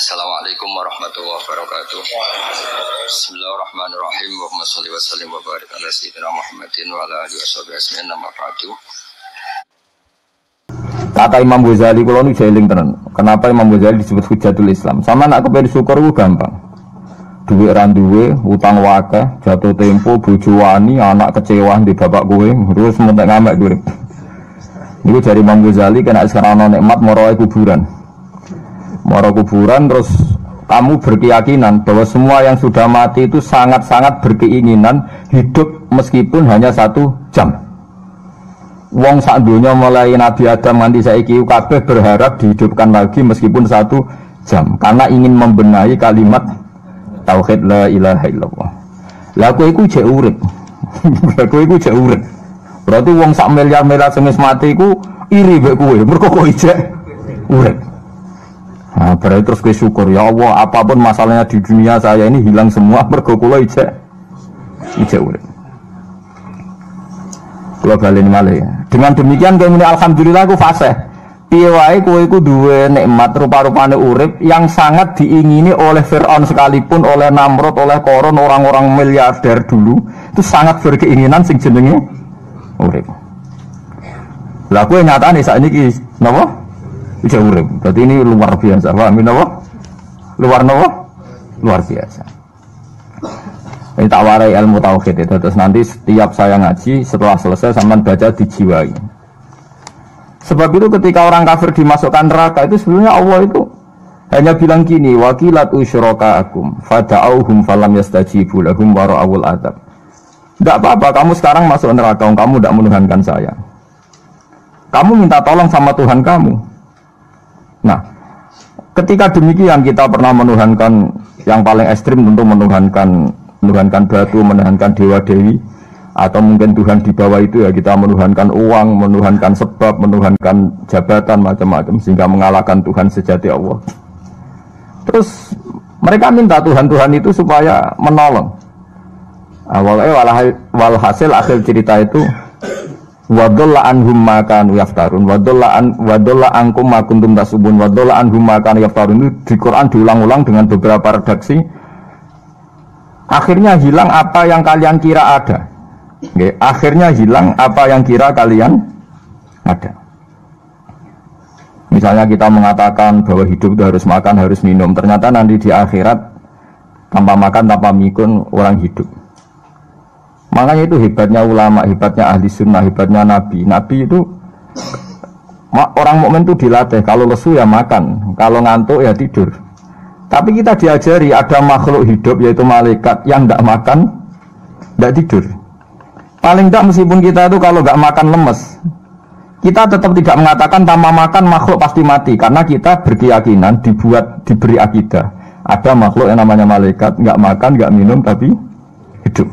Assalamualaikum warahmatullahi wabarakatuh. Bismillahirrahmanirrahim. Allahumma shalli wa sallim wa barik ala sayyidina Muhammadin wa ala alihi washabihi ajmain. Amma ba'du. Kata Imam Ghazali, kalau nu jeling tenan. Kenapa Imam Ghazali disebut Hujatul Islam? Sama nak kepen syukur ku gampang. Duit randuwe, utang wakeh, jatuh tempo, bojo wani, anak kecewa di bapak kowe, terus mentek ngamek durip. Niku dari Imam Ghazali kena sekarang ana nikmat moroe kuburan. Moro kuburan terus kamu berkeyakinan bahwa semua yang sudah mati itu sangat-sangat berkeinginan hidup meskipun hanya 1 jam. Wong sak donya mulai Nabi Adam nganti saiki kabeh berharap dihidupkan lagi meskipun 1 jam karena ingin membenahi kalimat tauhid la ilaha illallah. Lah kowe iku jek urip. Kowe iku jek urip. Berarti wong sak miliar-miliar sing wis mati iku iri mbek kowe mergo kowe jek urip. Nah, berarti terus gue syukur ya Allah, apapun masalahnya di dunia saya ini hilang semua mergo kula ijek urip. Kula balen malih. Dengan demikian kowe muni alhamdulillah aku fasih. Piye wae kowe iku duwe nikmat rupa-rupane urip yang sangat diingini oleh Firaun sekalipun, oleh Namrud, oleh Qarun, orang-orang miliarder dulu, itu sangat berkeinginan sing jenenge urip. Lah kowe nyatane sakniki napa? Bisa urip. Berarti ini luar biasa. Paham napa? Luar biasa. Ini tak warai ilmu tauhid itu. Terus nanti setiap saya ngaji setelah selesai sampean baca dijiwai. Sebab itu ketika orang kafir dimasukkan neraka itu sebenarnya Allah itu hanya bilang gini, wakilat usyrokaakum fada'auhum falam yastajibu lahum wara'awul adab. Tidak apa-apa kamu sekarang masuk neraka, kamu tidak menuhankan saya. Kamu minta tolong sama Tuhan kamu. Nah, ketika demikian kita pernah menuhankan yang paling ekstrim tentu menuhankan batu, menuhankan dewa dewi, atau mungkin Tuhan di bawah itu ya kita menuhankan uang, menuhankan sebab, menuhankan jabatan macam-macam sehingga mengalahkan Tuhan sejati Allah. Terus mereka minta Tuhan itu supaya menolong. Awalnya walhasil akhir cerita itu wadolla anhum ma kanu yaftarun wadolla ankum ma kuntum tasubun wadolla anhum ma kanu yaftarun. Itu di Quran diulang-ulang dengan beberapa redaksi. Akhirnya hilang apa yang kalian kira ada. Oke, akhirnya hilang apa yang kira kalian ada. Misalnya kita mengatakan bahwa hidup itu harus makan, harus minum. Ternyata nanti di akhirat tanpa makan, tanpa mikun orang hidup. Makanya itu hebatnya ulama, hebatnya ahli sunnah, hebatnya nabi. Nabi itu orang mukmin itu dilatih. Kalau lesu ya makan, kalau ngantuk ya tidur. Tapi kita diajari ada makhluk hidup yaitu malaikat yang tidak makan, tidak tidur. Paling tidak meskipun kita itu kalau nggak makan lemes, kita tetap tidak mengatakan tanpa makan makhluk pasti mati. Karena kita berkeyakinan diberi akidah. Ada makhluk yang namanya malaikat, nggak makan, nggak minum tapi hidup.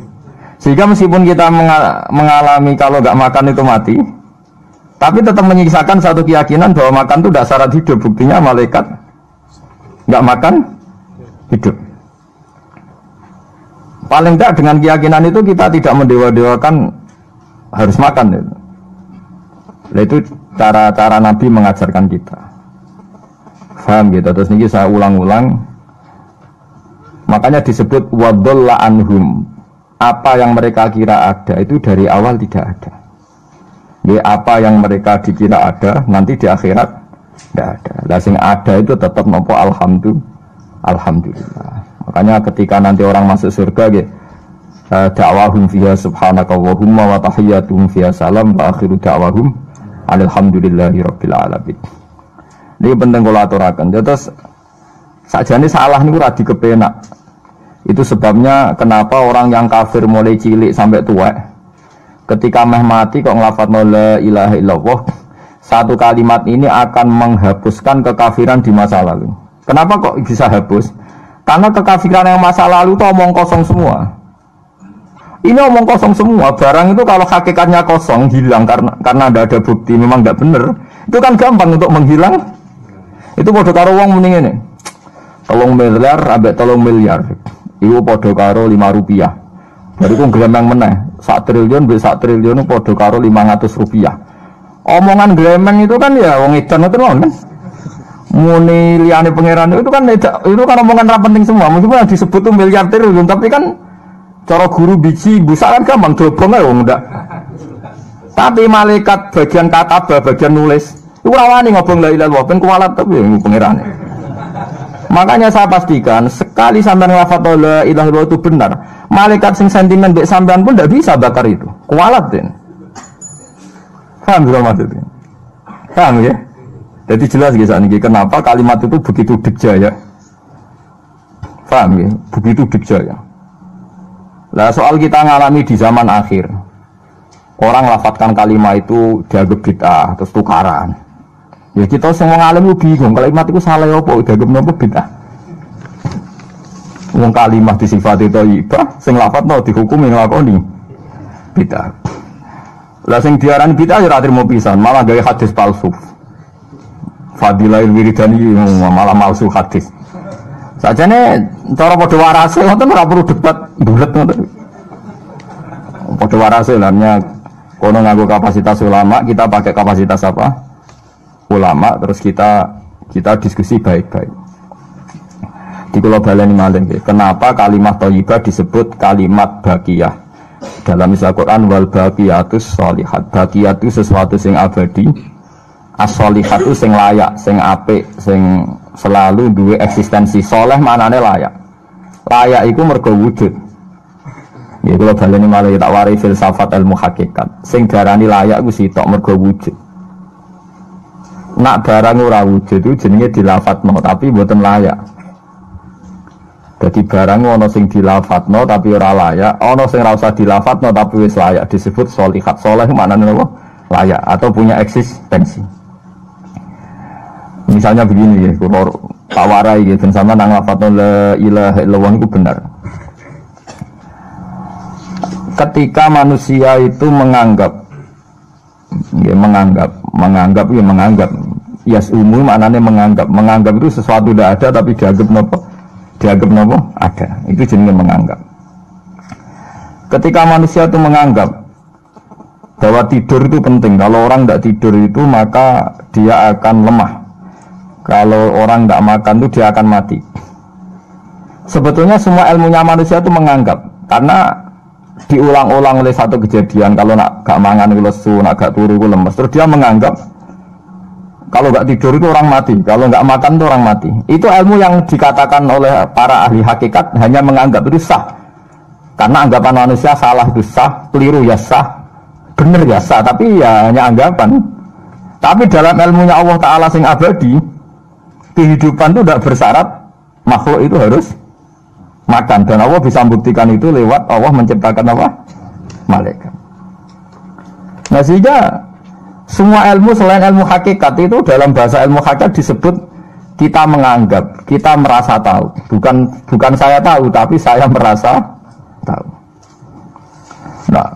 Sehingga meskipun kita mengalami kalau nggak makan itu mati, tapi tetap menyisakan satu keyakinan bahwa makan itu tidak syarat hidup. Buktinya malaikat nggak makan hidup. Paling tidak dengan keyakinan itu kita tidak mendewa-dewakan harus makan. Nah, itu cara-cara Nabi mengajarkan kita. Faham gitu. Terus ini saya ulang-ulang. Makanya disebut wadolla anhum. Apa yang mereka kira ada itu dari awal tidak ada. Jadi apa yang mereka dikira ada nanti di akhirat tidak ada. Lah sing ada itu tetap nopo alhamdulillah. Makanya ketika nanti orang masuk surga gitu, da'wahum fiha subhanakallahumma wa tahiyyatuhum fiha salam wa akhiru da'wahum alhamdulillahirabbil alamin. Ini penting kula aturaken. Terus sakjane salah niku ora dikepenak. Itu sebabnya kenapa orang yang kafir mulai cilik sampai tua ketika meh mati kok ngelafadzna la ilaha illallah, satu kalimat ini akan menghapuskan kekafiran di masa lalu. Kenapa kok bisa hapus? Karena kekafiran yang masa lalu itu omong kosong semua. Ini omong kosong semua. Barang itu kalau hakikatnya kosong hilang karena tidak ada bukti memang tidak benar, itu kan gampang untuk menghilang. Itu padha karo wong mending ini 3 miliar ambek 3 miliar. Iku padha karo 5 rupiah. Bariku glembeng meneh, 1 triliun mbek 1 triliun padha karo 500 rupiah. Omongan glembeng itu kan ya wong edan itu kan. Muni liyane pangeran itu kan omongan ra penting semua. Meskipun yang disebut tuh miliarder tapi kan cara guru biji busa kan gampang dobong ae wong ndak. Tapi malaikat bagian katabah, bagian nulis, itu rawani ngobong la ilaha illallah ben kualat tapi pangerane. Makanya saya pastikan sekali sampean nglafadz la ilaha illallah itu benar, malaikat sing sentimen mbek sampean pun ndak bisa bakar itu. Kualat den. Paham juga maksudnya? Paham ya? Jadi jelas guys ini kenapa kalimat itu begitu dikjaya. Paham ya? Begitu dikjaya. Lah soal kita ngalami di zaman akhir. Orang lafadzkan kalimat itu dianggap bid'ah terus tukaran. Ya kita semua ngalim bingung kalimat itu salah apa dianggap napa bid'ah. Wong kalimat disifati thayyibah sing lafadzno dihukumi nglakoni bid'ah. Lah sing diarani bid'ah ya ora trimo pisan, malah gawe hadis palsu. Fadilail wiridani malah palsu hadis. Sajane cara padha warase ngoten ora perlu debat bulet ngoten. Padha warase lamnya kono nganggo kapasitas ulama, kita pakai kapasitas apa? Ulama, terus kita diskusi baik-baik. Di kula baleni malih nggih. Kenapa kalimat thayyibah disebut kalimat baqiyah? Dalam Al Quran wal baqiyatus sholihat. Baqiyah itu sesuatu sing abadi. As-sholihat itu sing layak, sing apik, sing selalu duwe eksistensi. Soleh maknane layak. Layak iku mergo wujud. Ya kalau baleni malah tak warai filsafat ilmu hakikat. Sing darani layak ku sitok mergo wujud. Nak barang ora wujud itu jenenge dilafadzno tapi mboten layak. Jadi barang ana sing dilafadzno tapi ora layak, ana sing ora usah dilafadzno tapi wis layak disebut sholihat. Saleh maknane apa? Layak atau punya eksistensi. Misalnya begini ya, kalau tak warai gitu, sama nang lafadzno la ilaha illallah itu benar. Ketika manusia itu menganggap yasumu maknanya menganggap itu sesuatu tidak ada tapi dianggap nopo ada, itu jenenge menganggap. Ketika manusia itu menganggap bahwa tidur itu penting, kalau orang tidak tidur itu maka dia akan lemah, kalau orang tidak makan itu dia akan mati. Sebetulnya semua ilmunya manusia itu menganggap, karena diulang-ulang oleh satu kejadian, kalau nak gak mangan itu lesu, nak gak turu itu lemes, terus dia menganggap kalau gak tidur itu orang mati, kalau gak makan itu orang mati. Itu ilmu yang dikatakan oleh para ahli hakikat hanya menganggap itu sah, karena anggapan manusia salah itu sah, keliru ya sah, benar ya sah, tapi ya hanya anggapan. Tapi dalam ilmunya Allah Ta'ala sing abadi, kehidupan itu tidak bersyarat makhluk itu harus makan, dan Allah bisa membuktikan itu lewat Allah menciptakan apa? Malaikat. Nah sehingga semua ilmu selain ilmu hakikat itu dalam bahasa ilmu hakikat disebut kita menganggap, kita merasa tahu. Bukan saya tahu, tapi saya merasa tahu. Nah,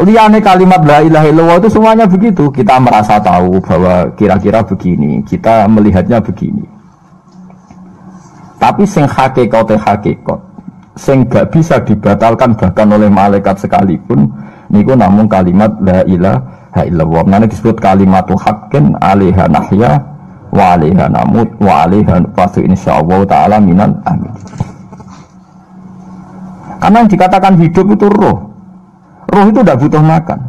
liyane kalimat la ilaha illallah itu semuanya begitu. Kita merasa tahu bahwa kira-kira begini, kita melihatnya begini. Tapi sing hakikat, sing gak bisa dibatalkan bahkan oleh malaikat sekalipun, niku namun kalimat la ilaha illallah. Nanti disebut kalimatul haqqin 'alaiha nahya wa 'alaiha namut wa 'alaiha nufatu insyaallah taala minal amin. Karena yang dikatakan hidup itu roh. Roh itu tidak butuh makan.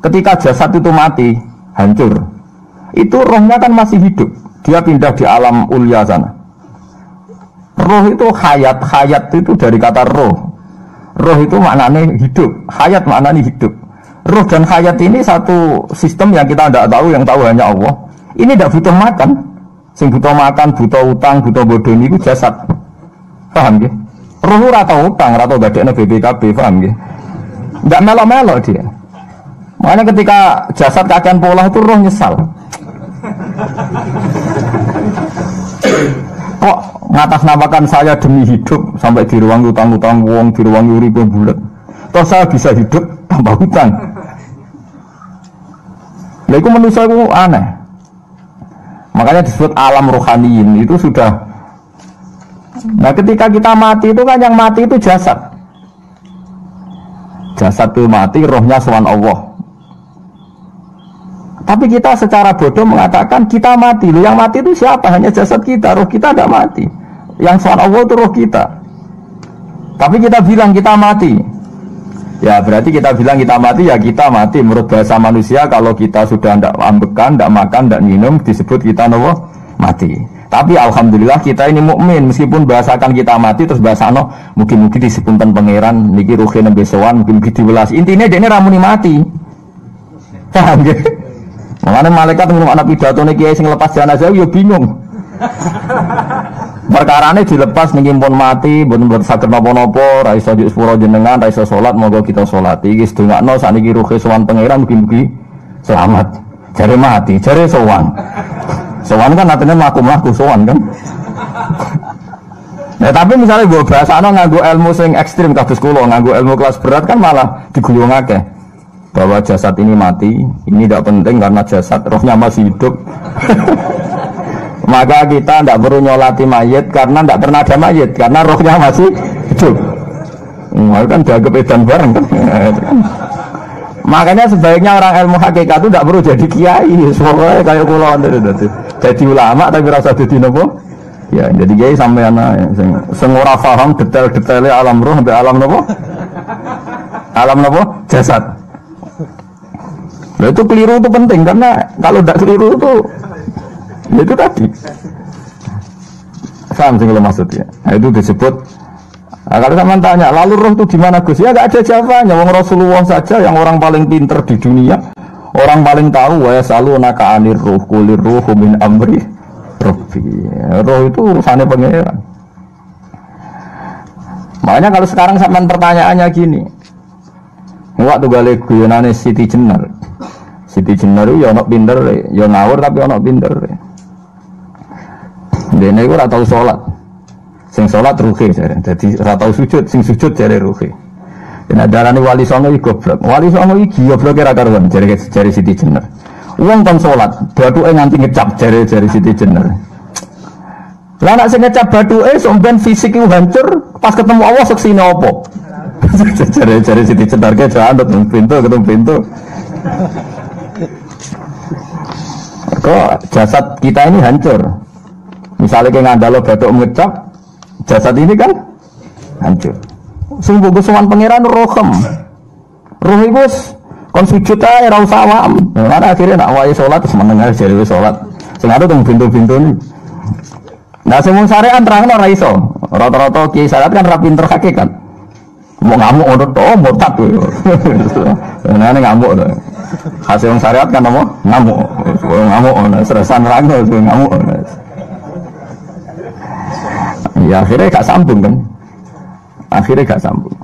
Ketika jasad itu mati, hancur, itu rohnya kan masih hidup. Dia pindah di alam ulya sana. Roh itu hayat itu dari kata roh. Roh itu maknanya hidup, hayat maknanya hidup. Roh dan hayat ini satu sistem yang kita tidak tahu, yang tahu hanya Allah. Ini tidak butuh makan. Sing butuh makan, butuh utang, butuh bodoh ini itu jasad. Paham ya? Roh rata utang, rata gadeknya BPKB, paham ya? Tidak melo-melo dia. Makanya ketika jasad kakean pola itu roh nyesal. Kok ngatasnamakan saya demi hidup sampai di ruang utang-utang wong, di ruang urip bulat. Toh saya bisa hidup tanpa hutang. Lah iku manusia itu aneh. Makanya disebut alam rohaniin itu sudah. Nah ketika kita mati itu kan yang mati itu jasad. Jasad itu mati, rohnya sowan Allah. Tapi kita secara bodoh mengatakan kita mati. Loh, yang mati itu siapa? Hanya jasad kita, roh kita tidak mati. Yang soal Allah itu roh kita. Tapi kita bilang kita mati. Ya berarti kita bilang kita mati, ya kita mati. Menurut bahasa manusia, kalau kita sudah tidak ambekan, tidak makan, tidak minum, disebut kita mati. Tapi alhamdulillah kita ini mukmin, meskipun bahasakan kita mati, terus bahasano mungkin-mungkin disepunten pangeran, niki ruhe nembe sowan, mungkin diwelas. Intinya dia ini ramuni mati. Paham ya? Makanya malaikat ngomong anak pidato nih kiai sing lepas jenazah yo bingung. Perkarane dilepas ning pun mati, mboten saged napa-napa, ra iso njuk sepuro jenengan, ra iso salat, monggo kita salat. Iki sedongakno sakniki ruhe sowan pangeran mugi-mugi selamat. Jare mati, jare sowan. Sowan kan artinya mlaku-mlaku sowan kan. Nah tapi misalnya gue bahasana nganggo ilmu sing ekstrim kados kula, nganggo ilmu kelas berat kan malah digulung akeh. Bahwa jasad ini mati, ini tidak penting karena jasad rohnya masih hidup. Maka kita tidak perlu nyolati mayit karena tidak pernah ada mayit, karena rohnya masih hidup. Kan dianggap edan bareng kan. Makanya sebaiknya orang ilmu hakikat itu tidak perlu jadi kiai, soalnya kayak kula jadi ulama tapi rasa jadi nopo. Ya jadi kiai sampai anak sing ora paham detail-detailnya alam roh sampai alam nopo. Alam nopo? Jasad. Nah, itu keliru itu penting karena kalau tidak keliru itu tadi. Paham sih kalau maksudnya. Nah, itu disebut. Nah, kalau sama tanya, lalu roh itu gimana Gus? Ya nggak ada jawabannya. Wong Rasulullah saja yang orang paling pinter di dunia, orang paling tahu wa yasalunaka anir ruh kulir ruhu min amri rabbi. Roh itu urusannya pangeran. Makanya kalau sekarang sampean pertanyaannya gini. Waktu gale guyonane Siti Jenar. Siti Jenar itu ya ono pinter, ya ngawur tapi ono pinter. Dene iku ora tau salat. Sing salat ruhe jare. Dadi ora tau sujud, sing sujud jare ruhe. Yen darani wali songo iki goblok. Wali songo iki gobloke ra karuan jare Siti Jenar. Wong kon salat, bathuke nganti ngecap jare Siti Jenar. Lah nek sing ngecap bathuke sampean fisik iku hancur, pas ketemu Allah seksine apa? Jare Siti Jenar ke jandut ketemu pintu. Kok jasad kita ini hancur. Misalnya kayak ngandalo batuk ngecap, jasad ini kan hancur. Sungguh kesuwan pangeran rohem. Roh itu kon sujud ae ra usah awam. Nah, akhirnya nak wae salat terus menengah jare wis salat. Sing ada teng pintu-pintu ni. Nah, semua syariat terangno ra iso. Rata-rata kiai syariat kan ra pinter hakikat. Mau ngamuk ngono to, murtad kowe. Nah, ngamuk to. Hasil syariat kan apa? Ngamuk. Ngamuk stresan rangno ngamuk. Ya akhirnya gak sambung kan. Akhirnya gak sambung.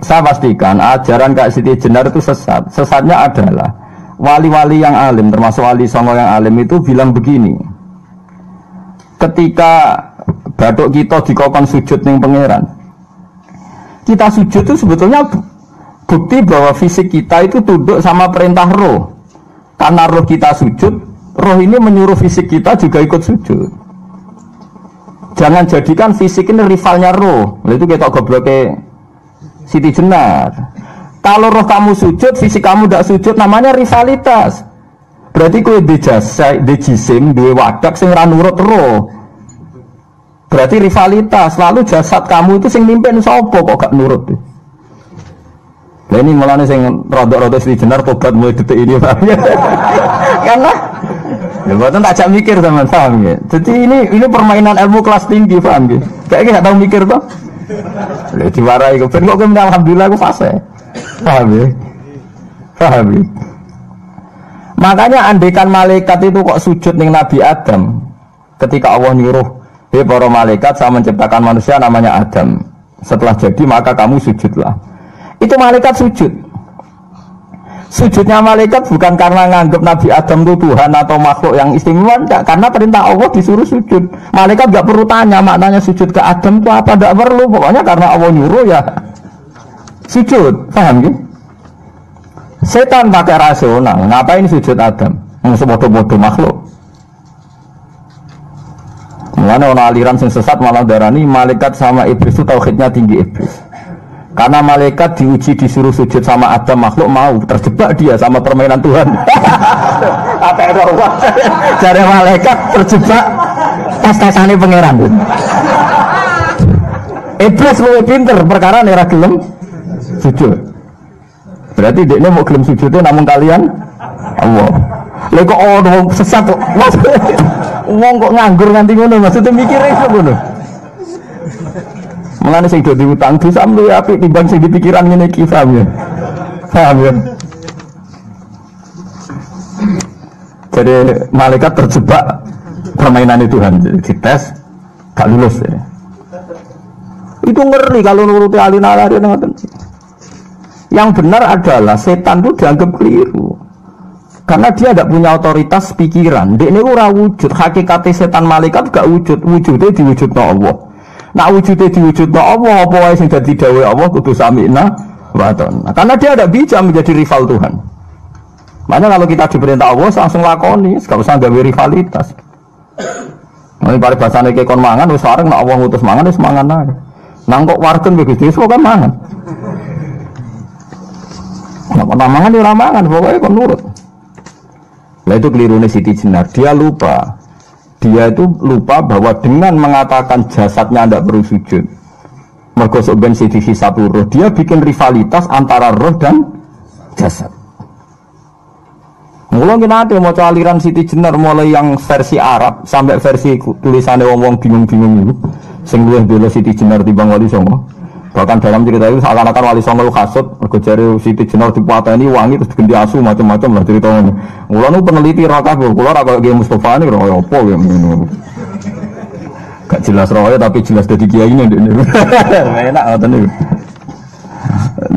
Saya pastikan ajaran Kak Siti Jenar itu sesat. Sesatnya adalah wali-wali yang alim, termasuk wali songo yang alim itu bilang begini. Ketika batuk kita dikokon sujud ning pangeran, kita sujud itu sebetulnya bukti bahwa fisik kita itu tunduk sama perintah roh. Karena roh kita sujud, roh ini menyuruh fisik kita juga ikut sujud. Jangan jadikan fisik ini rivalnya roh. Itu kita gobloknya Siti Jenar. Kalau roh kamu sujud, fisik kamu tidak sujud, namanya rivalitas. Berarti kowe di jisim, di wadak sing ra nurut roh. Berarti rivalitas. Lalu jasad kamu itu sing mimpin sapa kok gak nurut. Lah ini mulane sing rada-rada Siti Jenar tobat mulai detik ini, Pak. Karena ya buatan tak ajak mikir teman, paham ya? Jadi ini permainan ilmu kelas tinggi, paham ya? Kayaknya gak tahu mikir toh. Lah diwarai kok ben kok alhamdulillah aku fase. Paham ya? Paham ya? Makanya andekan malaikat itu kok sujud ning Nabi Adam ketika Allah nyuruh, "Hei para malaikat, saya menciptakan manusia namanya Adam. Setelah jadi maka kamu sujudlah." Itu malaikat sujud. Sujudnya malaikat bukan karena nganggap Nabi Adam itu Tuhan atau makhluk yang istimewa, enggak, karena perintah Allah disuruh sujud. Malaikat enggak perlu tanya maknanya sujud ke Adam itu apa, enggak perlu, pokoknya karena Allah nyuruh ya sujud. Paham ya? Setan pakai rasional, ngapain sujud Adam? Sebodoh-bodoh makhluk. Mulane ana aliran sing sesat malah darani malaikat sama iblis itu tauhidnya tinggi iblis. Karena malaikat diuji disuruh sujud sama Adam, makhluk mau, terjebak dia sama permainan Tuhan. Apa itu? Jadi malaikat terjebak tes-tesane pangeran. Iblis luwih pinter perkara nek ra gelem sujud. Berarti dekne mau gelem sujudnya namun kalian Allah. Lha kok ono sesat kok. Wong kok nganggur nganti ngono, maksudnya mikire iso ngono. Mulane sing do diutang dosa luwih apik timbang sing dipikiran ngene iki, paham ya? Paham ya? Jadi malaikat terjebak permainan Tuhan, dites gak lulus ya. Itu ngeri kalau nuruti alin-alin ngoten. Yang benar adalah setan itu dianggap keliru. Karena dia tidak punya otoritas pikiran. Dia ini ora wujud. Hakikatnya setan malaikat gak wujud. Wujudnya diwujudnya Allah. Nah wujudnya diwujudnya Allah. Apa yang jadi dawai Allah kudu sami'na wa ta'na. Karena dia tidak bisa menjadi rival Tuhan. Makanya kalau kita diperintah Allah langsung lakoni. Gak usah gawe rivalitas. Ini pada bahasanya kayak kon mangan. Sekarang nak Allah ngutus mangan, wis mangan aja. Nang kok wargen begitu, semua kan mangan. Nak mangan ya mangan, pokoknya kon nurut. Nah itu kelirunya Siti Jenar. Dia lupa bahwa dengan mengatakan jasadnya tidak perlu sujud, mergo sok ben Siti hisab roh, dia bikin rivalitas antara roh dan jasad. Mulai nanti mau aliran Siti Jenar mulai yang versi Arab sampai versi tulisannya wong-wong bingung-bingung itu, sing luwih bela Siti Jenar timbang Wali Songo. Bahkan dalam cerita itu seakan-akan Wali Songo kasut, mergo jare Siti Jenar dipateni wangi terus ganti asu macam-macam lah ceritanya. Mulai nu peneliti ra kabeh, kula ra kaya Mustofa ini roh apa ya ngono. Gak jelas rohnya tapi jelas dadi kiai ini ndekne. Enak ngoten niku.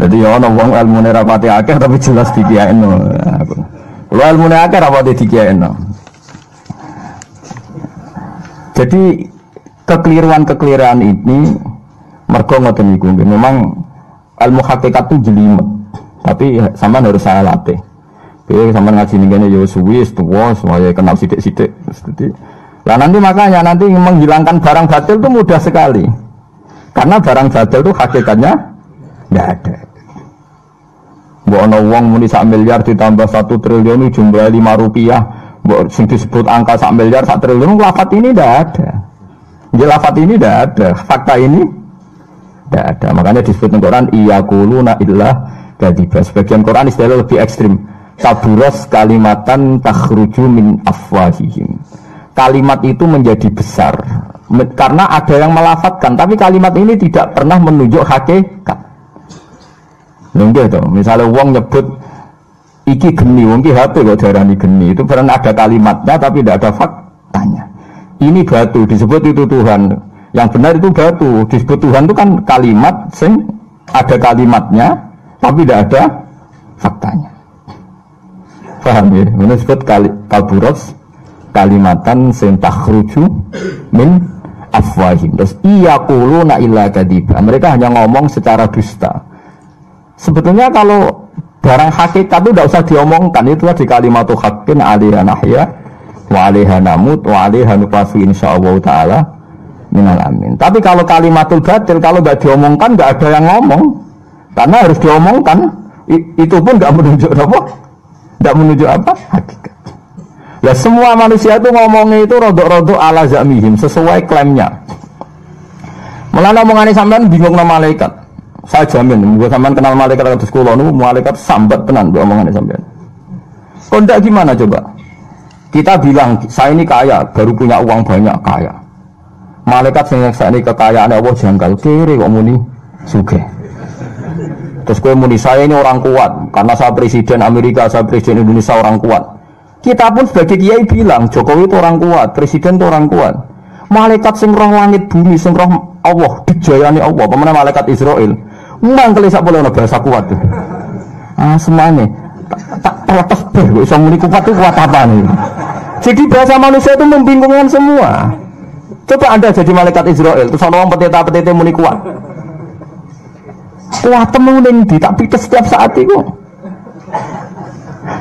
Dadi ya ana wong ilmune ra pati akeh tapi jelas dikiyaino. Kula ilmune akeh ra pati dikiyaino. Jadi kekeliruan-kekeliruan ini mergo ngoten niku memang ilmu hakikat itu jelimet. Tapi sampean harus saya latih. Oke, sampean ngaji ning kene yo suwi tuwa supaya kenal sithik-sithik. Lah nanti makanya nanti menghilangkan barang batil itu mudah sekali. Karena barang batil itu hakikatnya enggak ada. Mbok ana wong muni 1 miliar ditambah 1 triliun jumlah 5 rupiah, mbok sing disebut angka 1 miliar 1 triliun lafaz ini enggak ada. Ya lafaz ini enggak ada, fakta ini enggak ada. Makanya disebut di Quran iyaquluna illa kadzib. Sebagian Quran istilah lebih ekstrim. Kaburas kalimatan takhruju min afwahihim. Kalimat itu menjadi besar karena ada yang melafatkan, tapi kalimat ini tidak pernah menunjuk hakikat. Nggih to, misalnya wong nyebut iki geni, wong iki HP kok diarani geni, itu pernah ada kalimatnya tapi tidak ada faktanya. Ini batu disebut itu Tuhan. Yang benar itu batu, disebut Tuhan itu kan kalimat sing ada kalimatnya tapi tidak ada faktanya. Paham ya? Ini disebut kaburos kalimatan sing takhruju min afwahim. Terus iyaquluna illa kadiba. Mereka hanya ngomong secara dusta. Sebetulnya kalau barang hakikat itu tidak usah diomongkan, itu di kalimatu haqqin 'alaiha nahya wa 'alaiha namut wa 'alaiha nuqasu insyaallah taala minal amin. Tapi kalau kalimatul batil kalau enggak diomongkan enggak ada yang ngomong. Karena harus diomongkan, itu pun enggak menunjuk apa? Enggak menunjuk apa? Hakikat. Ya semua manusia itu ngomongnya itu rodok-rodok ala zamihim sesuai klaimnya. Mulane omongane sampean bingung nama malaikat. Saya jamin, buat sampean kenal malaikat atau sekolah nu malaikat sambat tenan buat omongannya sampean. Kondak gimana coba? Kita bilang saya ini kaya, baru punya uang banyak kaya. Malaikat sing nyekseni kekayaan Allah janggal kiri kok muni sugih. Terus kowe muni saya ini orang kuat karena saya presiden Amerika, saya presiden Indonesia orang kuat. Kita pun sebagai kiai bilang Jokowi itu orang kuat, presiden itu orang kuat. Malaikat sing roh langit bumi, sing roh Allah, dijayani Allah, pemene malaikat Israel. Mangkel sak boleh bahasa kuat tuh. Ah semuanya tak protes ber, kok iso muni kuat itu kuat apa nih? Jadi bahasa manusia itu membingungkan semua. Coba Anda jadi malaikat Israel, terus ana wong peteta-petete muni kuat. Kuat temuning di tak pites setiap saat itu.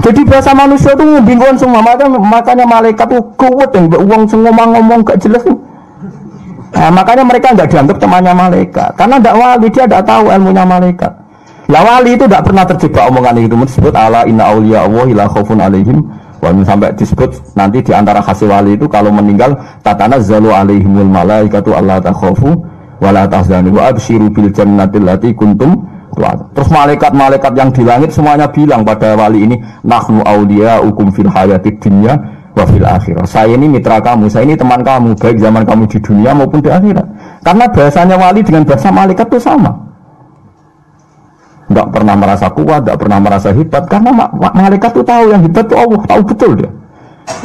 Jadi bahasa manusia itu membingungkan semua, makanya malaikat itu kuat yang uang ngomong-ngomong gak jelas. Nah, makanya mereka nggak dianggap temannya malaikat, karena tidak wali, dia tidak tahu ilmunya malaikat. Lah wali itu tidak pernah terjebak omongan itu disebut ala inna auliya Allahi la khaufun alaihim wa sampai disebut nanti di antara hasil wali itu kalau meninggal tatanazzalu alaihimul malaikatu alla takhafu wa la tahzanu wa absyiru bil jannati allati kuntum tu'ad. Terus malaikat-malaikat yang di langit semuanya bilang pada wali ini nahnu auliyaukum fil hayatid dunya wa fil akhirah. Saya ini mitra kamu, saya ini teman kamu baik zaman kamu di dunia maupun di akhirat. Karena bahasanya wali dengan bahasa malaikat itu sama. Enggak pernah merasa kuat, enggak pernah merasa hebat karena malaikat itu tahu yang hebat itu Allah, tahu betul dia.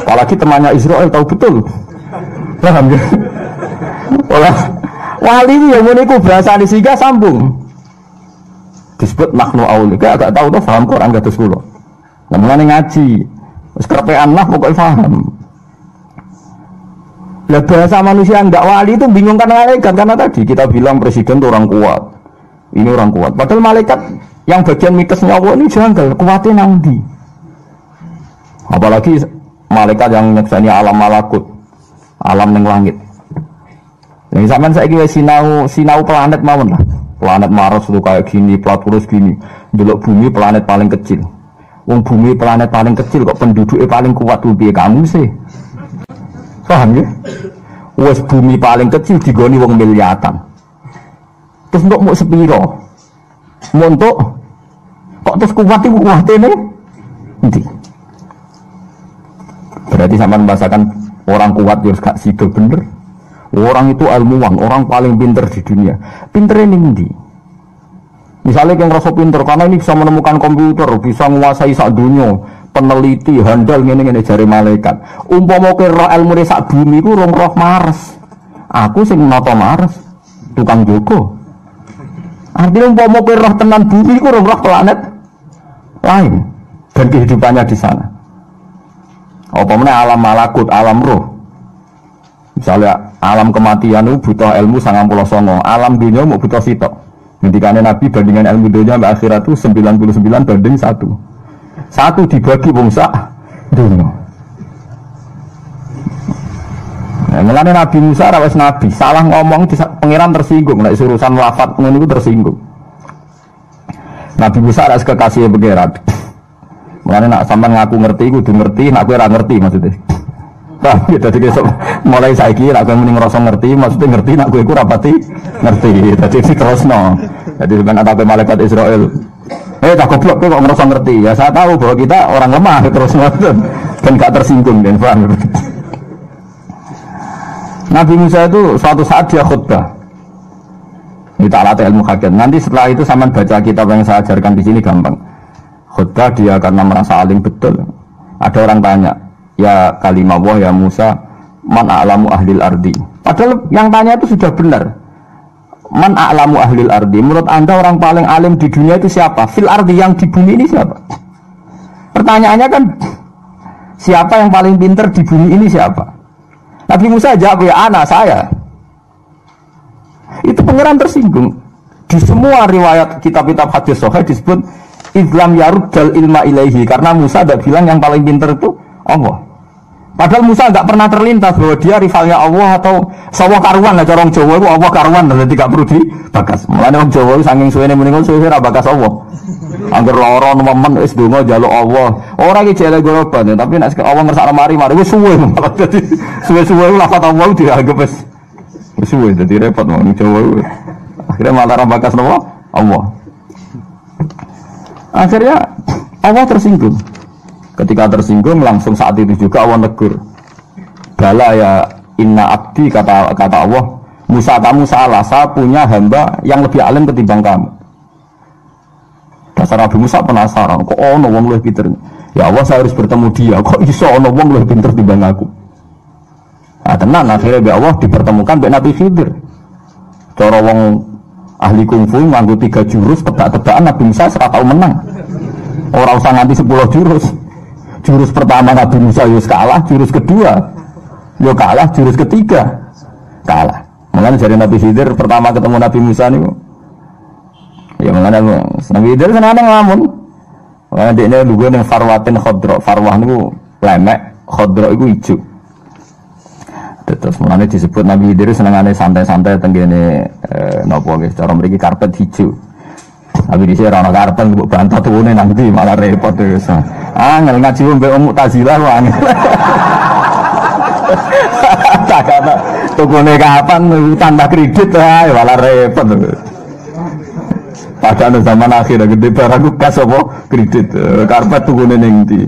Apalagi temannya Israel tahu betul. Paham ya? Wali ini yang meniku bahasa di siga sambung. Disebut nahnu auliya, agak tahu tuh paham Quran enggak terus kula. Namanya ngaji. Sekerpean lah pokoknya paham. Lah bahasa manusia enggak wali itu bingung kan malaikat karena tadi kita bilang presiden itu orang kuat. Ini orang kuat. Padahal malaikat yang bagian mitosnya Allah ini janggal, kuatnya nangdi. Apalagi malaikat yang nyekseni alam malakut, alam yang langit. Yang zaman saya kira sinau planet mawon lah. Planet Mars itu kayak gini, Platurus gini. Delok bumi planet paling kecil. Wong bumi planet paling kecil kok penduduknya paling kuat tuh piye kamu sih? Paham ya? Wes bumi paling kecil digoni wong miliatan. Terus untuk mau sepiro? Mau untuk kok terus kuat itu kuatnya nanti. Berarti sama membahasakan orang kuat harus gak sido bener. Orang itu ilmuwan, orang paling pinter di dunia. Pinter ini nanti. Misalnya yang rasa pinter karena ini bisa menemukan komputer, bisa menguasai sak dunia, peneliti, handal ngene-ngene jari malaikat. Umpama ke roh ilmu sak bumi ku roh Mars. Aku sing nata Mars, tukang jogo. Artinya umpama ke roh tenan bumi ku roh planet lain dan kehidupannya di sana. Umpamanya alam malakut, alam roh. Misalnya alam kematian itu butuh ilmu 99, alam dunia mau butuh sitok. Ngendikane Nabi bandingan ilmu dunia sampai akhirat itu 99 banding 1. 1 dibagi wong sak dunia. Nah, mulane Nabi Musa ra wis nabi, salah ngomong di pangeran tersinggung, nek urusan lafaz ngono iku tersinggung. Nabi Musa ra kekasih pangeran. Mulane nak sampean ngaku ngerti kudu ngerti, nek kowe ora ngerti maksudnya. Nah, jadi mulai saiki nek kowe muni ngrasa ngerti, maksudnya ngerti nek kowe iku ora pati ngerti. Dadi diterusno. Jadi sebenarnya ada malaikat Israel. Tak goblok kok ngerasa ngerti. Ya saya tahu bahwa kita orang lemah terus dan gak tersinggung dan paham. Nabi Musa itu suatu saat dia khutbah. Ini ta'alat ilmu hakikat. Nanti setelah itu sama baca kitab yang saya ajarkan di sini gampang. Khutbah dia karena merasa alim betul. Ada orang tanya, ya kalimah Allah ya Musa, man a'lamu ahlil ardi. Padahal yang tanya itu sudah benar. Man a'lamu ahlil ardi. Menurut anda orang paling alim di dunia itu siapa? Fil ardi yang di bumi ini siapa? Pertanyaannya kan siapa yang paling pintar di bumi ini siapa? Nabi Musa jawab ya anak saya. Itu pangeran tersinggung. Di semua riwayat kitab-kitab hadis sahih disebut Islam yaruddal ilma ilaihi, karena Musa tidak bilang yang paling pintar itu Allah. Padahal Musa tidak pernah terlintas bahwa dia rivalnya Allah atau sawah karuan lah, corong Jawa itu Allah karuan, jadi tidak perlu dibakas. Mulanya orang Jawa itu saking suwene meninggal suwe ra bakas Allah. Angger lara nemen wis donga njaluk Allah. Ora iki jele goroban, tapi nek Allah ngersakno mari wis suwe. Dadi suwe-suwe lafaz Allah dianggap wis suwe, dadi repot wong Jawa itu. Akhirnya malah ra bakas Allah. Akhirnya Allah tersinggung. Ketika tersinggung langsung saat itu juga Allah negur. Bala ya inna abdi kata Allah, Musa kamu salah, saya punya hamba yang lebih alim ketimbang kamu. Dasar Nabi Musa penasaran, kok ono wong luwih pinter. Ya Allah saya harus bertemu dia, kok iso ono wong luwih pinter timbang aku. Nah tenan akhirnya be Allah dipertemukan be Nabi Khidir. Cara wong ahli kungfu nganggo 3 jurus tebak-tebakan Nabi Musa ora tau menang. Ora usah nganti 10 jurus. Jurus pertama Nabi Musa yo kalah, jurus kedua yo kalah, jurus ketiga kalah. Makanya dari Nabi Khidir pertama ketemu Nabi Musa niku. Ya makanya Nabi Khidir senane nglamun. Wah dekne lugu ning farwatin khadra. Farwah niku lemek, khadra iku ijo. Terus mulane disebut Nabi Khidir senengane santai-santai tenggene napa nggih cara mriki karpet hijau. Tapi di sini orang karpet mbok bantah tuune nang ndi malah repot wis. Angel ngaji mbek Mu'tazilah wae angel. Tak kata tukune kapan tambah kredit ae malah repot. Padahal zaman akhir gede barangku kas apa kredit karpet tukune ning ndi.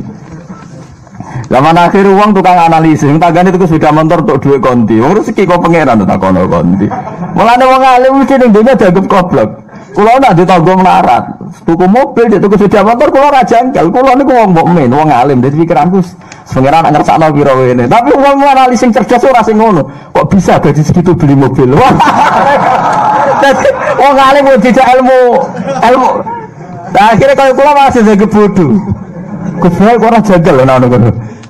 Zaman akhir uang tukang analisis, tagane tuku sepeda motor untuk duit konti. Wong rezeki kok pangeran tak kono konti. Mulane wong alim mesti ning dunya dianggap goblok. Kula nak ditanggo melarat. Tuku mobil, tuku sepeda motor kula ora janggal. Kula niku wong mukmin, wong alim. Dadi pikiranku pangeran nak ngersakno pira wene. Tapi wong analisis sing cerdas ora sing ngono. Kok bisa gaji segitu beli mobil? Dadi wong alim kok dijak ilmu. Nah, akhirnya kalau kula masih jadi bodoh. Kusbah kok ora jagal lho nang ngono.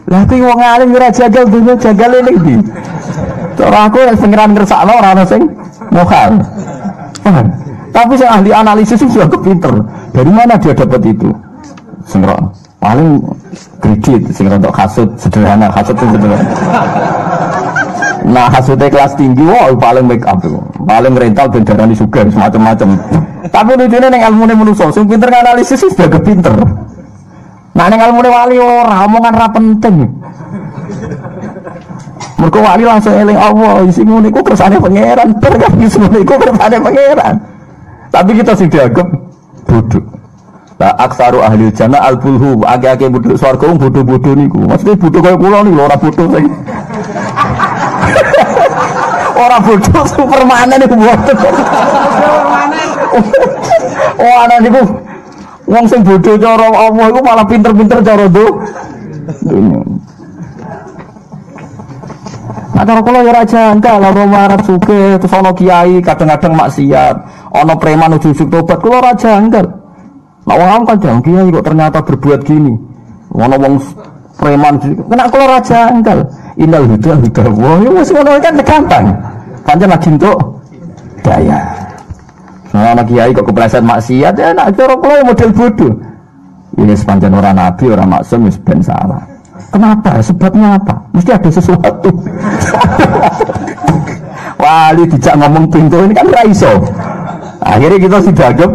Lah kuwi wong alim ora jagal dunya jagal ini ndi. Cara aku pengiran ngersakno ora ono sing mokal. Tapi saya ahli analisis sudah kepinter. Dari mana dia dapat itu? Sengro paling kredit sing untuk hasud sederhana, hasud sederhana. Nah, hasudnya kelas tinggi, wah paling make up itu. Paling rental ben darani sugih semacam-macam. Tapi lucunya ning ilmune manusa, sing pinter analisis sudah kepinter. Nah, ning ilmune wali ora omongan ra penting. Mergo wali langsung eling Allah, sing ngono iku kersane pangeran, berkah sing ngono iku kersane pangeran. Tapi kita sing dianggap bodoh. Lah aksaru ahli jannah al-bulhu, age-age bodoh swarga bodoh-bodoh niku. Maksudnya bodoh kaya kula niku ora bodoh sing. Ora bodoh supermanen niku bodoh. Oh ana niku wong sing bodoh cara Allah iku malah pinter-pinter cara dunya. Nah, cara kula ya ora janggal, ora marah sugih, terus ana kiai kadang-kadang maksiat, ana preman ujug-ujug tobat, kula ora janggal. Nah, wong kan jang kiai kok ternyata berbuat gini. Ana wong preman kena kula ora janggal. Innal huda wa ya wis ngono kan gampang. Pancen lagi entuk daya. Nah, ana kiai kok kepleset maksiat, ya nek cara kula model bodoh. Ini sepanjang orang nabi, orang maksum, wis ben salah. Kenapa? Sebabnya apa? Mesti ada sesuatu. Wali dijak ngomong pintu ini kan raiso. Akhirnya kita sudah agak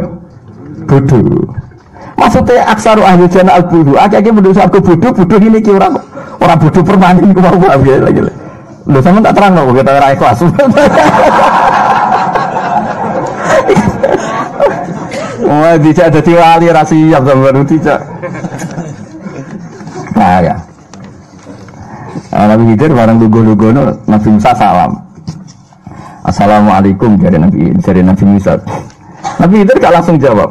bodoh. Maksudnya aksaru ahli jannah al-bodoh. Akhirnya menurut aku bodoh ini ki orang bodoh permanen ku mau lagi. Lho sama tak terang kok kita ora ikhlas. Wah, dijak dadi wali ra siap sampeyan dijak. Nah ya. Nabi Khidir barang lugu-lugono Nabi Musa salam. Assalamualaikum dari Nabi Musa. Nabi Khidir gak langsung jawab.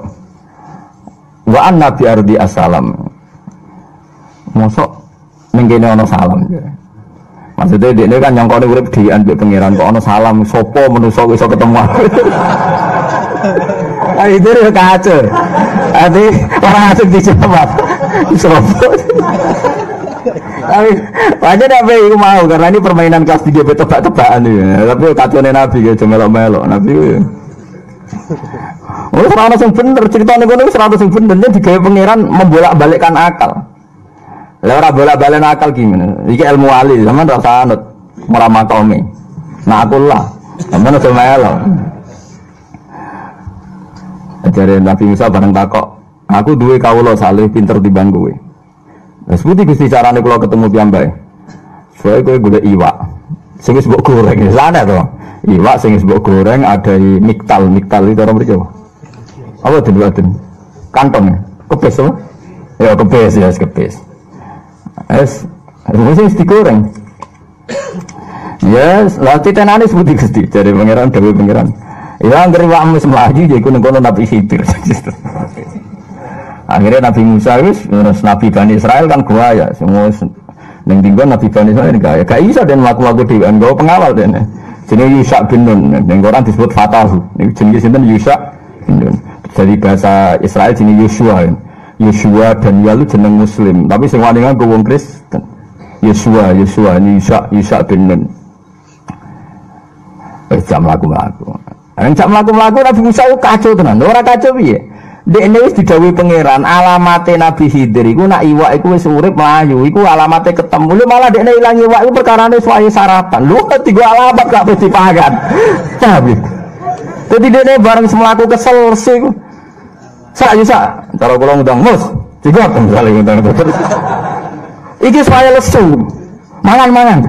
Wa an nabi ardi assalam. Mosok ning kene ana salam. Maksudnya dia kan nyongkone urip dhewean mbek pangeran kok ana salam sapa manusa iso ketemu aku. Nabi Khidir yo kacau. Ati ora asik dijawab. Sopo. Tapi wajar apa yang mau karena ini permainan kelas 3 tebak-tebakan ya. Tapi kacaunya Nabi ya cuma melok-melok Nabi. Oh, serana sing bener ceritane ngono serana sing bener dia digawe pangeran membolak-balikkan akal. Lah ora bolak-balik akal gimana? Iki ilmu wali, sampean ora usah anut ora makome. Nah aku lah, sampean aja melok. Ajare Nabi Musa bareng takok, aku duwe kawula saleh pinter timbang kowe. Lah seputi Gusti carane kula ketemu piyambake. Soale kowe golek iwak. Sing wis mbok goreng, sana to. Iwak sing wis mbok goreng ada miktal itu orang berjawa. Apa den? Kantong. Kepes apa? Ya kepes ya, kepes. Wis digoreng. Yes, lah titenane seputi Gusti jare pangeran dawuh pangeran. Ya anggere wae wis mlayu ya iku nang kono Nabi Khidir. Akhirnya Nabi Musa wis Nabi Bani Israel kan gua ya semua ning dinggon Nabi Bani Israel gak iso den laku-laku dhewean nggawa pengawal dene. Jenenge Yusha bin Nun ning Quran disebut Fatahu. Niku jenenge sinten Yusha bin Nun. Dari bahasa Israel jenenge Yosua. Yosua dan Yalu jeneng muslim, tapi sing wani nganggo wong Kristen. Yosua ini Yusha bin Nun. Jam laku-laku. Jam laku-laku Nabi Musa kacau tenan. Ora kacau piye? Dekne wis didhawuhi pangeran, alamate Nabi Khidir iku nak iwak iku wis urip mlayu, iku alamate ketemu. Lho malah dekne ilang iwak iku perkarane suwaye sarapan. Lho tiga alamat gak mesti dipangan. Tapi dadi dekne bareng semlaku kesel iku. Sak yo sak, cara kula ngundang Mus, tiga misale ngundang terus. Iki suwaye lesu. Mangan-mangan.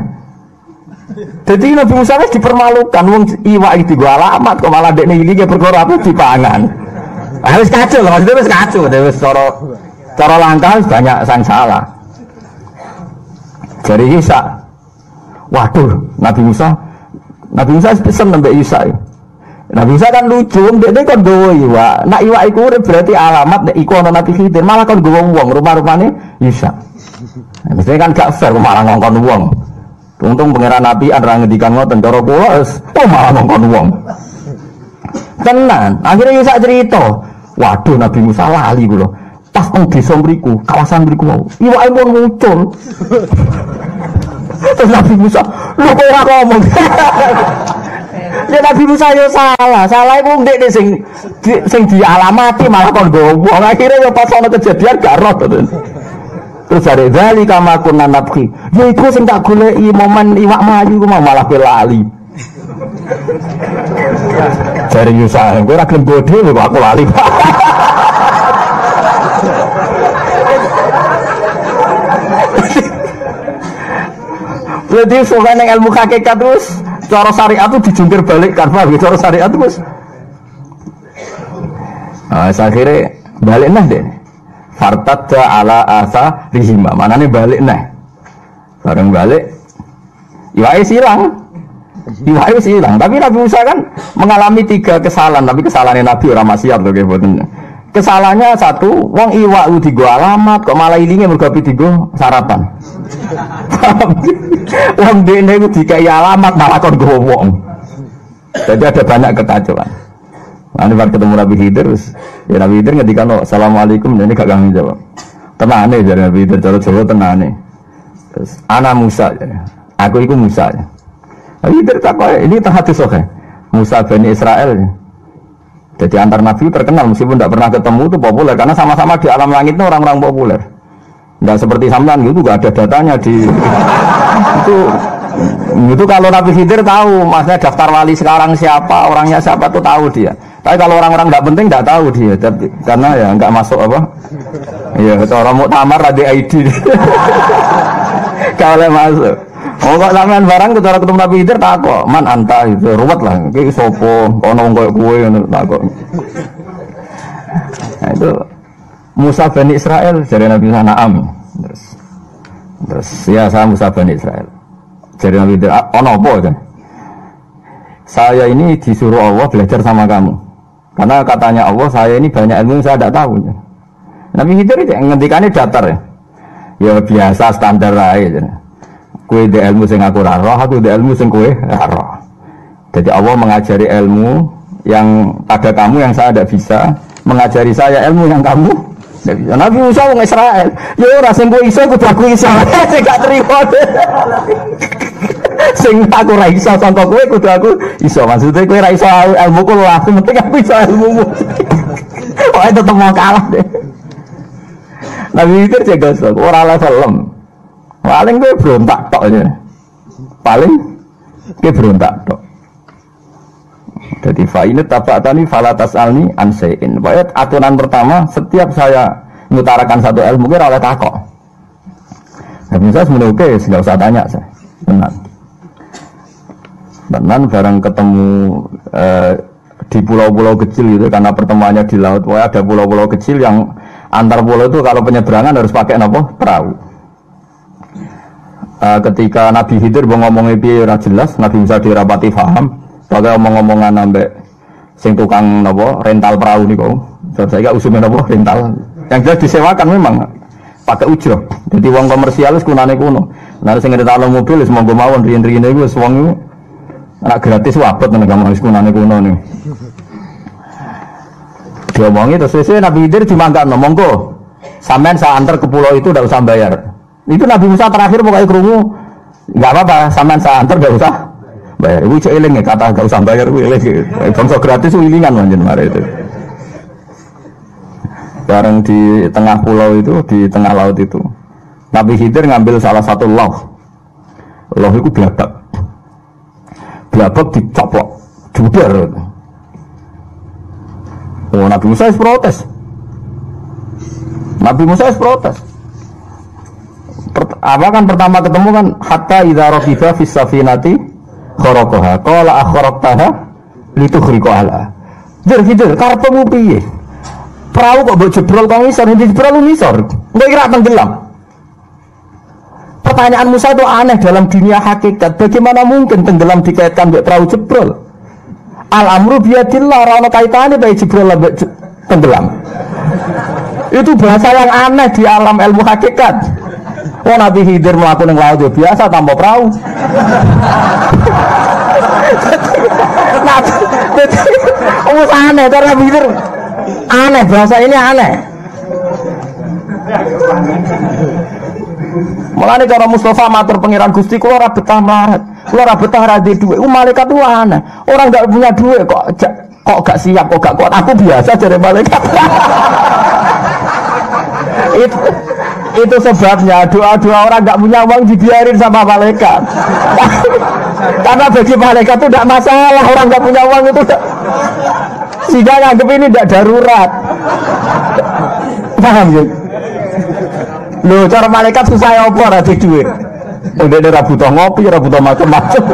Jadi Nabi Musa wis dipermalukan wong iwak iki digo alamat kok malah dekne iki perkara apa dipangan. Harus kacau loh, maksudnya harus kacau, harus cara langkah banyak sang salah. Jadi Isa, waduh, Nabi Musa pesen sampai Isa. Nabi Musa kan lucu, dia kan gawa iwak. Nak iwak iku berarti alamat, iku ana Nabi Khidir, malah kan gawa wong rumah-rumahnya Isa. Maksudnya kan gak fair, malah ngongkon wong. Untung pangeran Nabi ada ngendikan ngoten cara kula, malah ngongkon wong. Tenan, akhirnya Isa cerita. Waduh Nabi Musa lali kula. Pas nang desa mriku, kawasan mriku mau. Iwake pun muncul. Terus Nabi Musa, lho kok ora ngomong. Ya Nabi Musa yo salah. Salah iku ndek sing dialamati malah kon gowo. Akhire yo pas ana kejadian gak roh to. Terus dari zalika ma kunna nabki. Ya iku sing tak goleki momen iwak mlayu ku malah lali. Dari Yusa, gue rakyat bodi, gue aku lali. Jadi soalnya ilmu hakikat terus, cara syariat itu dijungkir balik kan, pak? Cara syariat terus. Nah, akhirnya balik nah deh. Fartadda ala asa rihima, mana nih balik nah? Bareng balik, ya silang. Iwak itu hilang, tapi Nabi Musa kan mengalami 3 kesalahan, tapi kesalahannya Nabi orang maksiat loh kayak kesalahannya satu, wong iwak itu digo alamat, kok malah ilingnya mergapi digo sarapan. Wong dene itu dikai alamat malah kon go wong. Jadi ada banyak kekacauan. Nanti pas ketemu Nabi Khidir, ya Nabi Khidir ngendikan assalamualaikum, ini gak kami jawab. Tenane dari Nabi Khidir, cara Jawa tenane. Terus ana Musa, aku itu Musa. Ini ini terhadis oke. Musa Bani Israel. Jadi antar nabi terkenal meskipun tidak pernah ketemu itu populer karena sama-sama di alam langit itu orang-orang populer. Nggak seperti sampean gitu, nggak ada datanya di itu kalau Nabi Khidir tahu, maksudnya daftar wali sekarang siapa, orangnya siapa tuh tahu dia. Tapi kalau orang-orang nggak penting nggak tahu dia, tapi, karena ya nggak masuk apa. Iya, orang mau tamar ada ID. Kalau masuk. Oh kok sampean barang ketara ketemu Nabi Khidir tak kok, man anta itu ruwet lah, iki sapa, kono koyo kowe ngono tak kok. Nah itu Musa Bani Israel dari Nabi Naam. Terus ya saya Musa Bani Israel. Dari Nabi Khidir, ono apa kan? Saya ini disuruh Allah belajar sama kamu. Karena katanya Allah saya ini banyak ilmu yang saya tidak tahu. Nabi Khidir ngendikannya datar ya. Ya biasa standar aja. Kue de ilmu sing aku ora roh, aku de ilmu sing kowe ora roh. Jadi Allah mengajari ilmu yang pada kamu yang saya tidak bisa, mengajari saya ilmu yang kamu tidak bisa. Nabi Musa wong Israel, yo ora sing kowe iso kudu aku iso. Sing gak trimo. Sing aku ora iso sangka kowe kudu aku iso. Maksudnya kowe ora iso ilmuku lho, aku penting aku iso ilmumu. Wah tetep mau kalah deh. Nabi itu jaga sok, ora level lem. Paling gue berontak tok aja. Paling gue berontak tok. Jadi fa'inat taba'tani falatas alni ansein. Pokoknya aturan pertama, setiap saya mengutarakan satu ilmu, gue oleh takok. Nah, misalnya sebenarnya oke, nggak usah tanya saya. Benar barang ketemu di pulau-pulau kecil gitu, karena pertemuannya di laut. Pokoknya ada pulau-pulau kecil yang antar pulau itu kalau penyeberangan harus pakai apa? Perahu. Ketika Nabi Khidir ngomongnya piye ora jelas, Nabi Musa dirapati paham, pakai omong-omongan ambek sing tukang napa rental perahu niku. Saya gak usume napa rental. Yang jelas disewakan memang pakai ujrah. Jadi wong komersial wis kunane kuno. Nah sing ngetalo mobil wis monggo mawon riyen-riyene iku wis wong ora gratis wabot nang gampang wis kunane kuno niku. Diomongi terus sesuk Nabi Khidir dimangkakno monggo sampean sak antar ke pulau itu ndak usah bayar. Itu Nabi Musa terakhir pokoknya krungu nggak apa-apa, sampean saya antar nggak usah bayar. Ibu cek eling ya kata nggak usah bayar, ibu eling. Bangsa gratis ilingan manjen mare itu. bareng di tengah pulau itu, di tengah laut itu. Nabi Khidir ngambil salah satu lauh. Lauh itu blabak. Blabak dicoplok, judar. Oh, Nabi Musa protes. Nabi Musa protes. Apa kan pertama ketemu kan hatta idza raqiba fis safinati kharaqaha qala akhraqtaha litukhriqa ala. Khidir karepmu piye? Perahu kok mbok jebrol kok ngisor, ndi jebrol ngisor. Engko kira tenggelam. Pertanyaan Musa itu aneh dalam dunia hakikat. Bagaimana mungkin tenggelam dikaitkan dengan perahu jebrol? Al-amru biyadillah, ora ana kaitane bae jebrol lan tenggelam. Itu bahasa yang aneh di alam ilmu hakikat. Oh, Nabi Khidir melakukan yang laut biasa tanpa perahu. Nabi aneh, karena Nabi Khidir aneh, bahasa ini aneh. Mulane cara Mustafa matur pangeran Gusti kula ora betah melarat. Kula ora betah ra duwe dhuwit. Malaikat itu aneh. Orang enggak punya duit kok gak siap, kok gak kuat. Aku biasa dari malaikat. Itu sebabnya doa-doa orang enggak punya uang dibiarin sama malaikat. Karena bagi malaikat itu tidak masalah orang enggak punya uang itu. Sehingga nganggep ini tidak darurat. Paham ya? Loh, cara malaikat susah ya apa ora duit. Udah ora butuh ngopi, ora butuh macam-macam.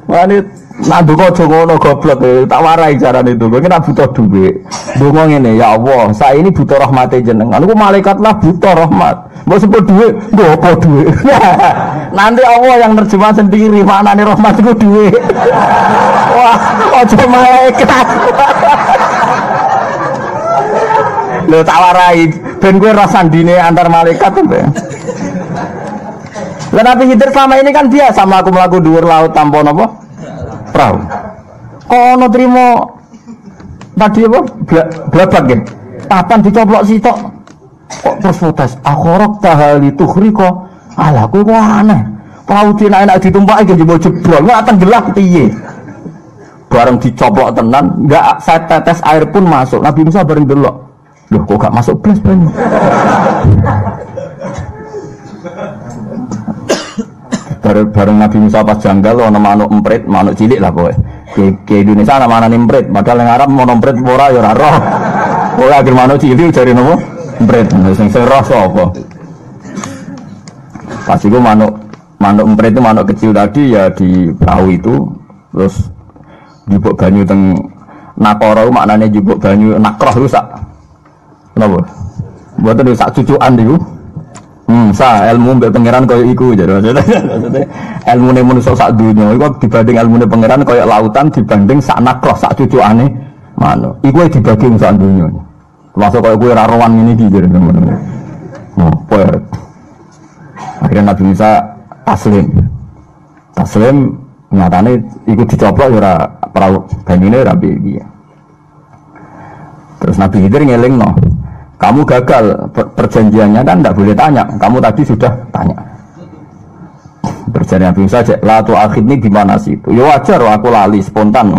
Wani ndonga aja ngono goblok tak warai carane itu. Kowe nek butuh duit. Ndonga ngene, ya Allah, saya ini butuh rahmate jenengan. Aku malaikat lah butuh rahmat. Mbok sebut duit, nggo apa duit. Nanti Allah yang nerjemah sendiri maknane rahmat itu duit. Wah, aja malaikat. Lho tak warai ben kowe rasandine antar malaikat to. Lah Nabi Khidir selama ini kan biasa mlaku-mlaku dhuwur laut tanpa napa? Perahu. Kono trimo tadi apa? Blabak nggih. Papan dicoplok sitok. Kok terus protes. Akhorok tahali tukhriqa. Alah kowe kok aneh. Perahu enak ditumpaki iki jebol jebrol. Ora tenggelam piye? Bareng dicoplok tenan, enggak setetes air pun masuk. Nabi Musa bareng delok. Loh kok gak masuk blas banyu. Bareng Nabi Musa pas janggal ana manuk emprit, manuk cilik lah kowe. Ke Indonesia ana manane emprit, padahal yang Arab mau emprit ora ya ora roh. Ora agar manuk cilik jare nopo? Emprit. Sing roh sapa? Pas iku manuk emprit itu manuk kecil tadi ya di perahu itu terus jupuk banyu teng nakara maknane jupuk banyu nakroh rusak. Kenapa? Buat itu sak cucuan itu. Ilmu mbek pangeran koyo iku jadi maksudnya ilmune manusa sak dunya iku dibanding ilmune pangeran koyo lautan dibanding sak nakroh sak cucuane manuk. Iku dibagi sak dunya. Termasuk koyo kowe ora rowan ngene iki jadi teman-teman. Akhirnya Nabi Musa taslim nyatane iku dicoplok ya ora perahu banyune ora piye. Terus Nabi Khidir ngelingno. Kamu gagal perjanjiannya kan tidak boleh tanya. Kamu tadi sudah tanya. Perjanjian Nabi Musa la tu akhidni gimana sih itu? Ya wajar aku lali spontan.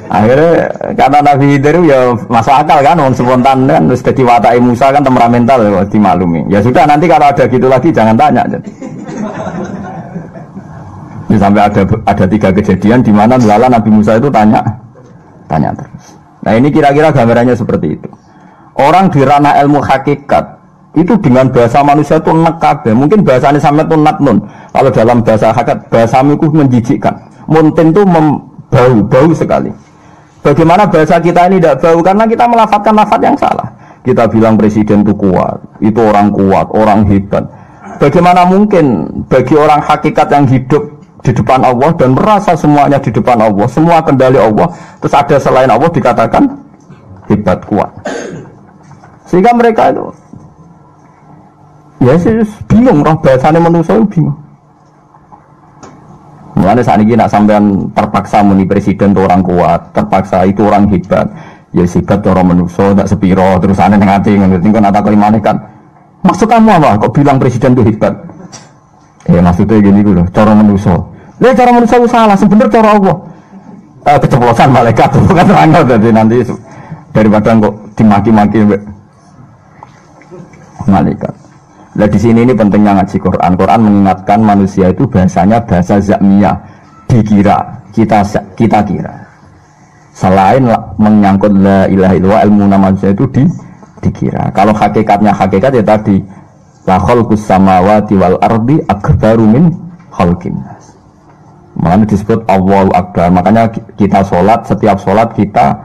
Akhirnya karena Nabi Khidir ya masuk akal kan, spontan kan terus jadi watai Musa kan temperamental ya dimaklumi. Ya sudah nanti kalau ada gitu lagi jangan tanya. Ini sampai ada 3 kejadian di mana lala Nabi Musa itu tanya terus. Nah ini kira-kira gambarannya seperti itu. Orang di ranah ilmu hakikat itu dengan bahasa manusia itu nekabe. Mungkin bahasanya sampai itu natnun. Kalau dalam bahasa hakikat bahasamu itu menjijikkan. Muntin itu bau sekali. Bagaimana bahasa kita ini tidak bau? Karena kita melafadzkan lafadz yang salah. Kita bilang presiden itu kuat, itu orang kuat, orang hebat. Bagaimana mungkin bagi orang hakikat yang hidup di depan Allah dan merasa semuanya di depan Allah, semua kendali Allah, terus ada selain Allah dikatakan hebat, kuat. Sehingga mereka itu ya sih bingung, roh bahasanya manusia itu bingung. Mulanya saat ini nak sampean terpaksa muni presiden itu orang kuat, terpaksa itu orang hebat, ya hebat orang manusia, tak sepiro, terus aneh ngati, ngerti kan atau kelimane kan. Maksud kamu apa? Kok bilang presiden itu hebat? Maksudnya gini loh, cara manusia. Lihat cara manusia salah, sebenarnya cara Allah. Keceplosan malaikat bukan terangkat jadi nanti daripada kok dimaki-maki malaikat. Nah di sini ini pentingnya ngaji Quran. Quran mengingatkan manusia itu bahasanya bahasa zakmiyah, dikira, kita kira. Selain menyangkut la ilaha illallah, ilmu nama manusia itu dikira. Kalau hakikatnya hakikat ya tadi la khalqus samawati wal ardi akbaru min khalqin nas. Makanya disebut Allahu Akbar. Makanya kita sholat, setiap sholat kita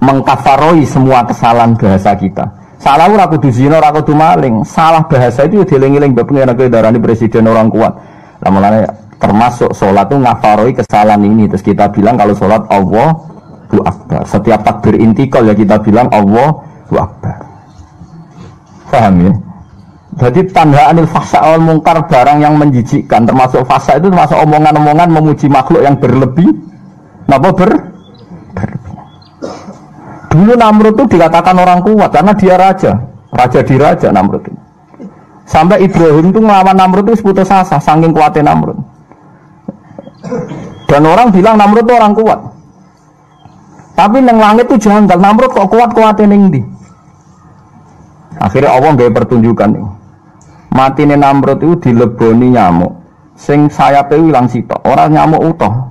mengkafaroi semua kesalahan bahasa kita. Salah ora kudu zina, ora kudu maling. Salah bahasa itu dieling-eling mbek pengen darani presiden orang kuat. Lah mulane termasuk sholat itu ngafaroi kesalahan ini. Terus kita bilang kalau sholat Allahu Akbar. Setiap takbir intikal ya kita bilang Allahu Akbar. Paham ya? Jadi tanhaanil fahsya wal mungkar, barang yang menjijikkan, termasuk fahsya itu termasuk omongan-omongan memuji makhluk yang berlebih. Napa berlebih? Dulu Namrud itu dikatakan orang kuat karena dia raja diraja Namrud itu. Sampai Ibrahim itu melawan Namrud itu putus asa, saking kuatnya Namrud. Dan orang bilang Namrud itu orang kuat. Tapi neng langit itu janggal, Namrud kok kuat-kuatnya neng di. Akhirnya Allah nggak pertunjukan nih. Mati nih Namrud itu dileboni nyamuk, sing sayapnya hilang sitok. Orang nyamuk utuh.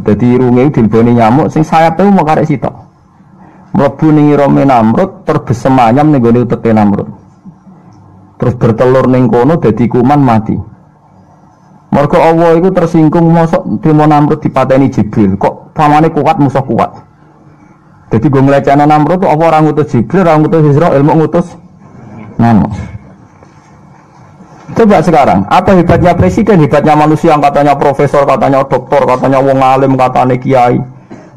Jadi irungnya dileboni nyamuk, sing sayapnya mau karek sitok. Mlebu ning irome Namrud terbesemanyam ning gone uteke Namrud. Terus bertelur ning kono dadi kuman mati. Mergo Allah itu tersinggung mosok demo Namrud dipateni Jibril. Kok pamane kuat musuh kuat. Jadi gue ngelecehna Namrud tuh apa orang ngutus Jibril, orang ngutus Israil, mau ngutus Namrud. Coba sekarang, apa hebatnya presiden, hebatnya manusia yang katanya profesor, katanya doktor, katanya wong alim, katanya kiai,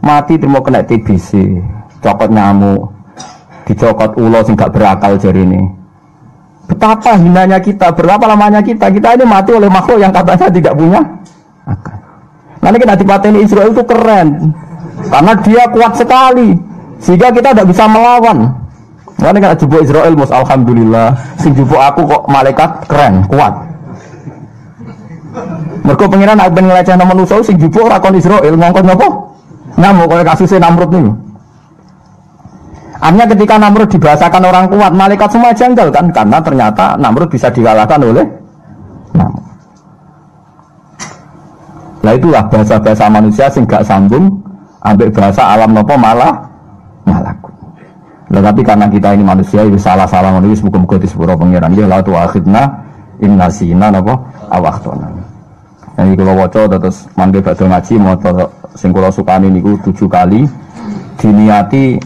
mati terima kena TBC, cokot nyamuk, dicokot ulo sing gak berakal jari ini. Betapa hinanya kita, berapa lamanya kita ini mati oleh makhluk yang katanya tidak punya akal. Nanti kena dipateni Israel itu keren, karena dia kuat sekali, sehingga kita tidak bisa melawan. Mana kena jupuk Israel mus alhamdulillah, sing jupuk aku kok malaikat keren, kuat. Mergo pengiran aku ben ngelecehna manusa sing jupuk ora kon Israel ngongkon napa? Nyamuk kaya kasusnya Namrud niku. Artinya ketika Namrud dibahasakan orang kuat, malaikat semua janggal kan, karena ternyata Namrud bisa dikalahkan oleh Namrud. Nah itulah bahasa-bahasa manusia sing gak sambung ambek bahasa alam napa malah malakut. Nah, tapi karena kita ini manusia itu salah-salah manusia muga-muga disepuro pangeran dia la tu akhidna inna sina napa awahtona. Jadi kalau waca terus mangke badhe ngaji maca sing kula sukani niku 7 kali diniati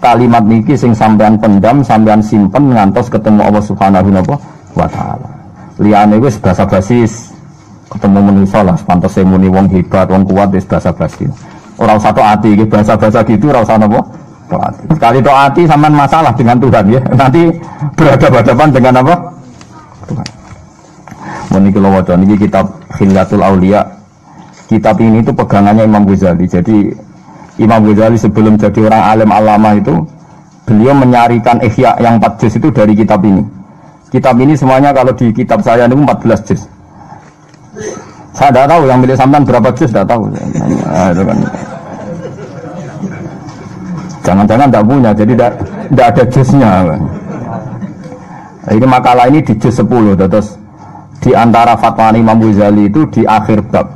kalimat niki sing sampean pendam, sampean simpen ngantos ketemu Allah Subhanahu wa taala. Liyane wis basa-basi ketemu manusia lah, pantese muni wong hebat, wong kuat wis basa-basi. Ora usah tok ati iki bahasa-bahasa gitu ora usah napa? Tok ati. Sekali tok ati sampean masalah dengan Tuhan ya. Nanti berhadapan-hadapan dengan apa? Tuhan. Meniki kula waca niki kitab Khilyatul Auliya. Kitab ini itu pegangannya Imam Ghazali. Jadi Imam Ghazali sebelum jadi orang alim alama itu beliau menyarikan ihya yang 4 juz itu dari kitab ini. Kitab ini semuanya kalau di kitab saya itu 14 juz. Saya tidak tahu yang milik sampean berapa juz, tidak tahu. Nah, itu kan. Jangan-jangan tidak punya, jadi tidak ada juznya. Nah, ini makalah ini di juz 10, terus di antara fatwa Imam Ghazali itu di akhir bab,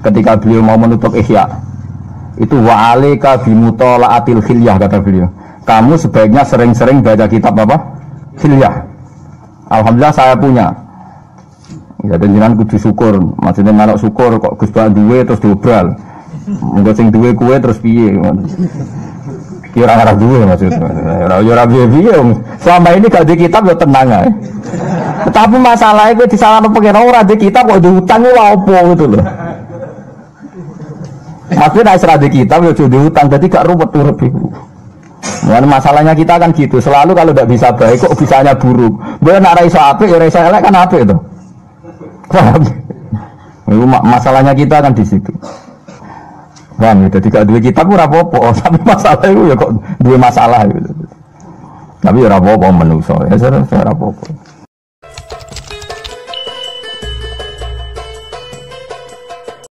ketika beliau mau menutup ihya, itu wa'alika bimutola'atil khilyah kata beliau. Kamu sebaiknya sering-sering baca kitab apa? Khilyah. Alhamdulillah saya punya. Ya dan jenengan kudu syukur. Maksudnya anak syukur kok Gus Bak duwe terus dobral. Mengko sing duwe kuwe terus piye? Kira ora duwe maksudnya. Ora piye-piye. Selama ini gak di kitab yo tenang ae. Tapi masalahnya kowe disalahno pengen ora di kitab kok diutang lho opo gitu loh. Maksudnya nek di kitab yo diutang jadi gak ruwet urip iku. Nah, masalahnya kita kan gitu, selalu kalau tidak bisa baik kok bisanya buruk. Boleh nak iso apik ya iso elek kan apik itu. Paham? Itu masalahnya kita kan di situ. Paham ya? Jadi kalau dua kitab ora apa-apa, tapi masalah itu ya kok dua masalah gitu. Tapi ora apa-apa menungso, ya ora apa-apa.